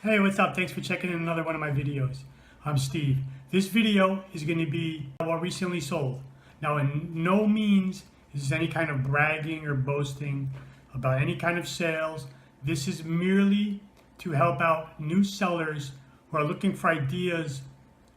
Hey, what's up? Thanks for checking in another one of my videos. I'm Steve. This video is going to be what recently sold. Now, in no means is this any kind of bragging or boasting about any kind of sales. This is merely to help out new sellers who are looking for ideas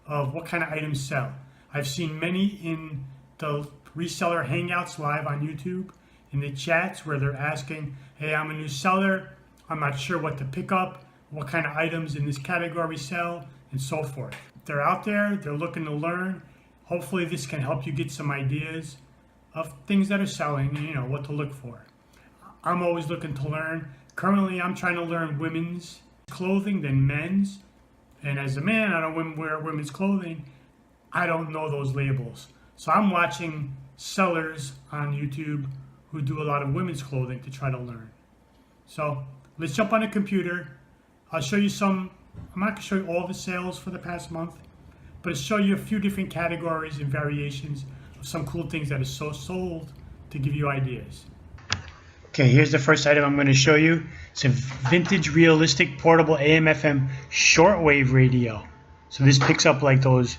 of what kind of items sell. I've seen many in the reseller hangouts live on YouTube, in the chats where they're asking, hey, I'm a new seller, I'm not sure what to pick up, what kind of items in this category sell, and so forth. They're out there, they're looking to learn. Hopefully this can help you get some ideas of things that are selling, you know, what to look for. I'm always looking to learn. Currently, I'm trying to learn women's clothing than men's. And as a man, I don't wear women's clothing. I don't know those labels. So I'm watching sellers on YouTube who do a lot of women's clothing to try to learn. So let's jump on a computer. I'll show you some, I'm not going to show you all the sales for the past month, but I'll show you a few different categories and variations of some cool things that are sold to give you ideas. Okay, here's the first item I'm going to show you. It's a vintage realistic portable AM/FM shortwave radio. So this picks up like those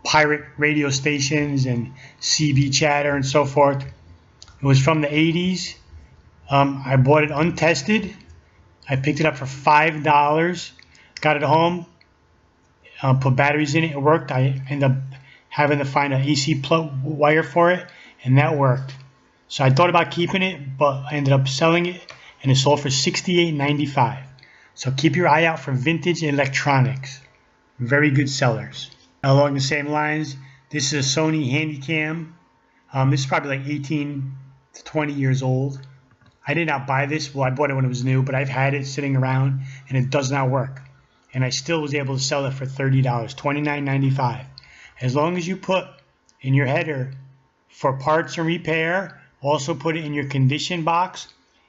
pirate radio stations and CB chatter and so forth. It was from the 80s. I bought it untested. I picked it up for $5. Got it home. Put batteries in it. It worked. I ended up having to find an AC plug wire for it, and that worked. So I thought about keeping it, but I ended up selling it, and it sold for $68.95. So keep your eye out for vintage electronics. Very good sellers. Along the same lines, this is a Sony Handycam. This is probably like 18 to 20 years old. I did not buy this. Well, I bought it when it was new, but I've had it sitting around, and it does not work. And I still was able to sell it for $30, $29.95. As long as you put in your header for parts and repair, also put it in your condition box,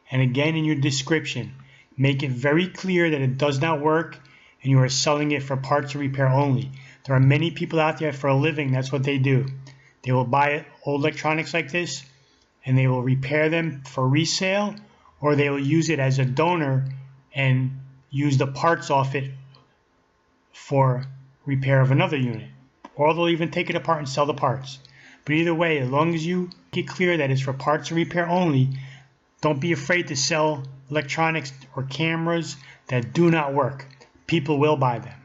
and again in your description. Make it very clear that it does not work, and you are selling it for parts and repair only. There are many people out there for a living, that's what they do. They will buy old electronics like this, and they will repair them for resale, or they will use it as a donor and use the parts off it for repair of another unit. Or they'll even take it apart and sell the parts. But either way, as long as you get clear that it's for parts and repair only, don't be afraid to sell electronics or cameras that do not work. People will buy them.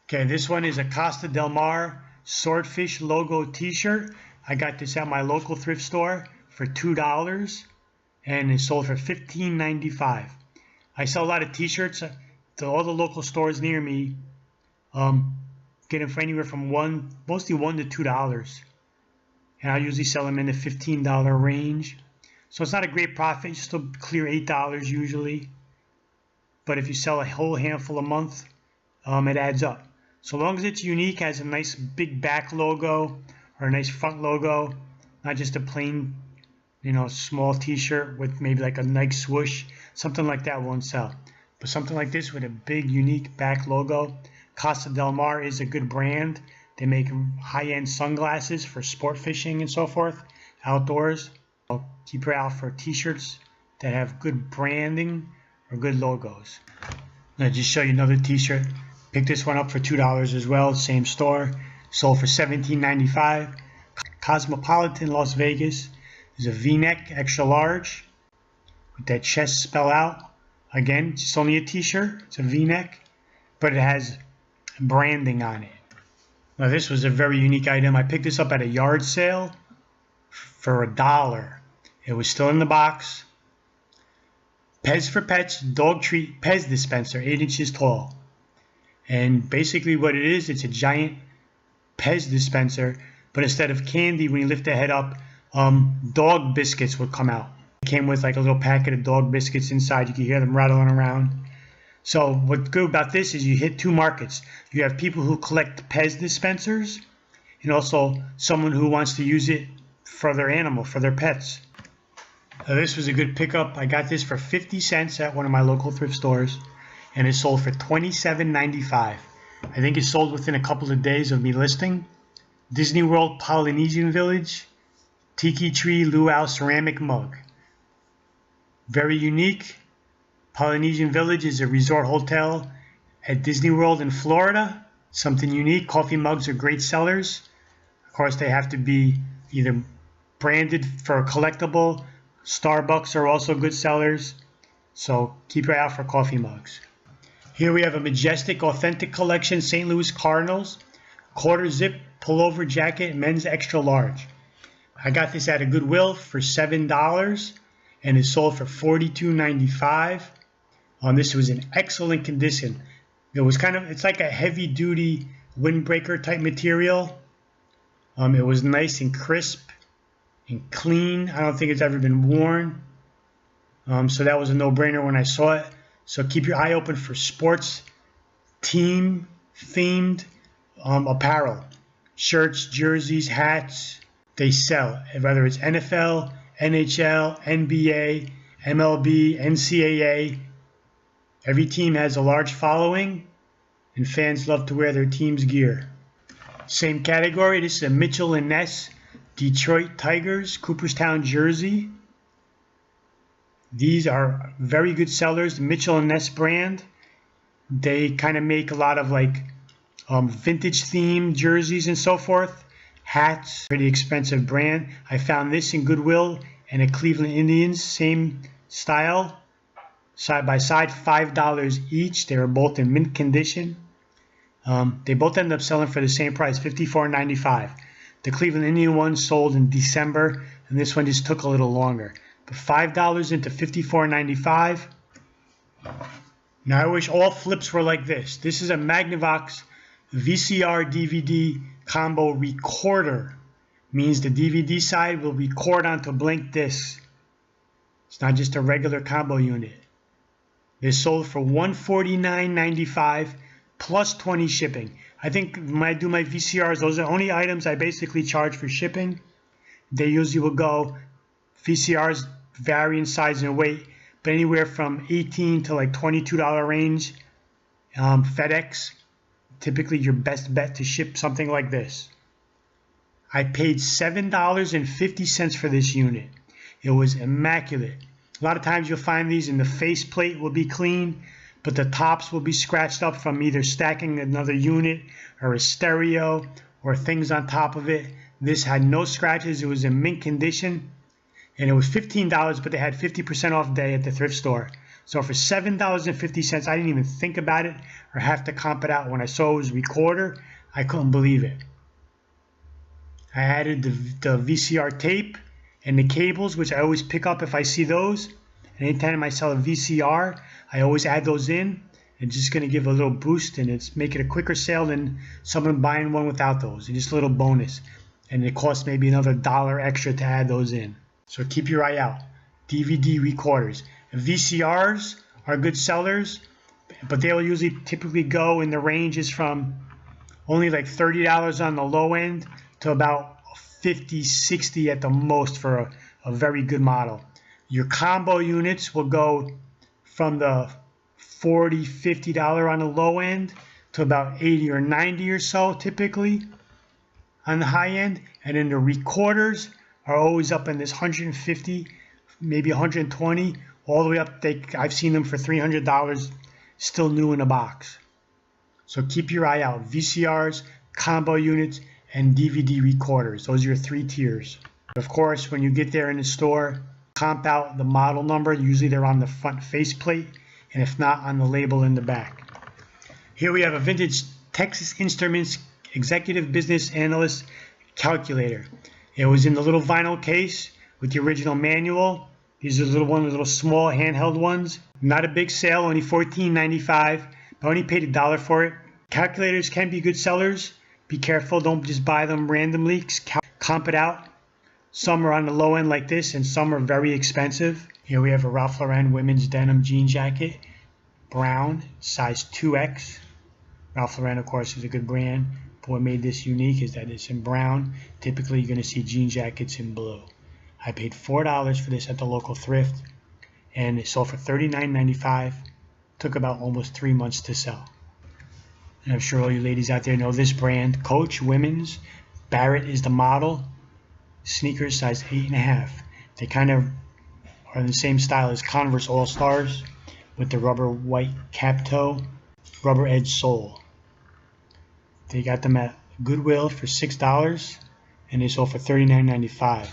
Okay, this one is a Costa Del Mar Swordfish logo t-shirt. I got this at my local thrift store for $2, and it sold for $15.95. I sell a lot of t-shirts to all the local stores near me. Get them for anywhere from mostly $1 to $2, and I usually sell them in the $15 range. So it's not a great profit. You still clear $8 usually, but if you sell a whole handful a month, it adds up. So long as it's unique, has a nice big back logo or a nice front logo, not just a plain, small t-shirt with maybe like a Nike swoosh, something like that won't sell. But something like this with a big unique back logo. Costa Del Mar is a good brand. They make high-end sunglasses for sport fishing and so forth, outdoors. So keep your eye out for t-shirts that have good branding or good logos. I'll just show you another t-shirt. Picked this one up for $2 as well, same store. Sold for $17.95. Cosmopolitan Las Vegas is a V-neck extra large with that chest spell out. Again, it's only a t-shirt. It's a V-neck, but it has branding on it. Now this was a very unique item. I picked this up at a yard sale for $1. It was still in the box. PEZ for Pets dog treat PEZ dispenser, 8 inches tall. And basically what it is, it's a giant PEZ dispenser, but instead of candy, when you lift the head up, dog biscuits would come out. It came with like a little packet of dog biscuits inside. You can hear them rattling around. So what's good about this is you hit two markets. You have people who collect PEZ dispensers, and also someone who wants to use it for their animal, for their pets. Now this was a good pickup. I got this for 50 cents at one of my local thrift stores, and it sold for $27.95. I think it sold within a couple of days of me listing. Disney World Polynesian Village Tiki Tree Luau ceramic mug. Very unique. Polynesian Village is a resort hotel at Disney World in Florida. Something unique. Coffee mugs are great sellers. Of course, they have to be either branded for a collectible. Starbucks are also good sellers. So keep your eye out for coffee mugs. Here we have a Majestic Authentic Collection St. Louis Cardinals quarter zip pullover jacket, men's extra large. I got this at a Goodwill for $7 and it sold for $42.95. This was in excellent condition. It was it's like a heavy duty windbreaker type material. It was nice and crisp and clean. I don't think it's ever been worn. So that was a no-brainer when I saw it. So keep your eye open for sports team themed apparel. Shirts, jerseys, hats, they sell. Whether it's NFL, NHL, NBA, MLB, NCAA. Every team has a large following, and fans love to wear their team's gear. Same category, this is a Mitchell and Ness Detroit Tigers Cooperstown jersey. These are very good sellers. The Mitchell and Ness brand. They kind of make a lot of like vintage themed jerseys and so forth. Hats, pretty expensive brand. I found this in Goodwill and at Cleveland Indians, same style. Side by side, $5 each. They were both in mint condition. They both ended up selling for the same price, $54.95. The Cleveland Indian one sold in December, and this one just took a little longer. But $5 into $54.95. Now I wish all flips were like this. This is a Magnavox VCR DVD combo recorder. Means the DVD side will record onto blank discs. It's not just a regular combo unit. They sold for $149.95 plus 20 shipping. I think when I do my VCRs, those are the only items I basically charge for shipping. They usually will go, VCRs vary in size and weight, but anywhere from $18 to like $22 range. FedEx, typically your best bet to ship something like this. I paid $7.50 for this unit. It was immaculate. A lot of times you'll find these and the faceplate will be clean, but the tops will be scratched up from either stacking another unit or a stereo or things on top of it. This had no scratches. It was in mint condition, and it was $15, but they had 50% off day at the thrift store. So for $7.50, I didn't even think about it or have to comp it out. When I saw it was recorder, I couldn't believe it. I added the VCR tape and the cables, which I always pick up if I see those. And anytime I sell a VCR, I always add those in. It's just going to give a little boost, and it's make it a quicker sale than someone buying one without those. It's just a little bonus. And it costs maybe another $1 extra to add those in. So keep your eye out. DVD recorders. VCRs are good sellers, but they'll usually typically go in the ranges from only like $30 on the low end to about $50, $60 at the most for a very good model. Your combo units will go from the $40, $50 on the low end to about $80 or $90 or so typically on the high end. And then the recorders are always up in this $150, maybe $120, all the way up. I've seen them for $300, still new in a box. So keep your eye out. VCRs, combo units, and DVD recorders. Those are your three tiers. Of course, when you get there in the store, comp out the model number. Usually they're on the front faceplate, and if not, on the label in the back. Here we have a vintage Texas Instruments Executive Business Analyst calculator. It was in the little vinyl case with the original manual. These are the little small handheld ones. Not a big sale, only $14.95. I only paid $1 for it. Calculators can be good sellers. Be careful, don't just buy them randomly. Comp it out. Some are on the low end like this, and some are very expensive. Here we have a Ralph Lauren women's denim jean jacket. Brown, size 2X. Ralph Lauren, of course, is a good brand. But what made this unique is that it's in brown. Typically, you're going to see jean jackets in blue. I paid $4 for this at the local thrift, and it sold for $39.95. Took about almost 3 months to sell. And I'm sure all you ladies out there know this brand. Coach Women's. Barrett is the model. Sneakers size 8.5. They kind of are in the same style as Converse All-Stars with the rubber white cap toe. rubber edge sole. They got them at Goodwill for $6 and they sold for $39.95.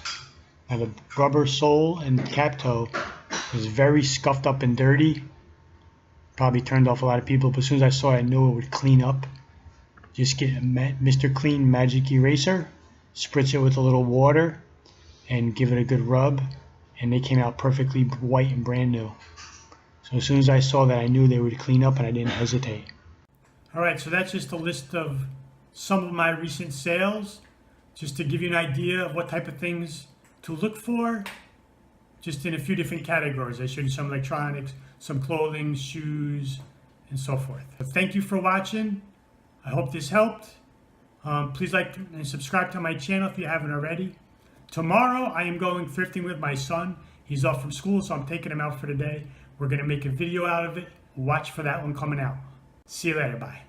Now the rubber sole and cap toe was very scuffed up and dirty. Probably turned off a lot of people, but as soon as I saw it, I knew it would clean up. Just get a Mr. Clean Magic Eraser, spritz it with a little water, and give it a good rub, and they came out perfectly white and brand new. So as soon as I saw that, I knew they would clean up, and I didn't hesitate. Alright, so that's just a list of some of my recent sales, just to give you an idea of what type of things to look for, just in a few different categories. I showed you some electronics, some clothing, shoes, and so forth. But thank you for watching. I hope this helped. Please like and subscribe to my channel if you haven't already. Tomorrow I am going thrifting with my son. He's off from school, so I'm taking him out for the day. We're going to make a video out of it. Watch for that one coming out. See you later. Bye.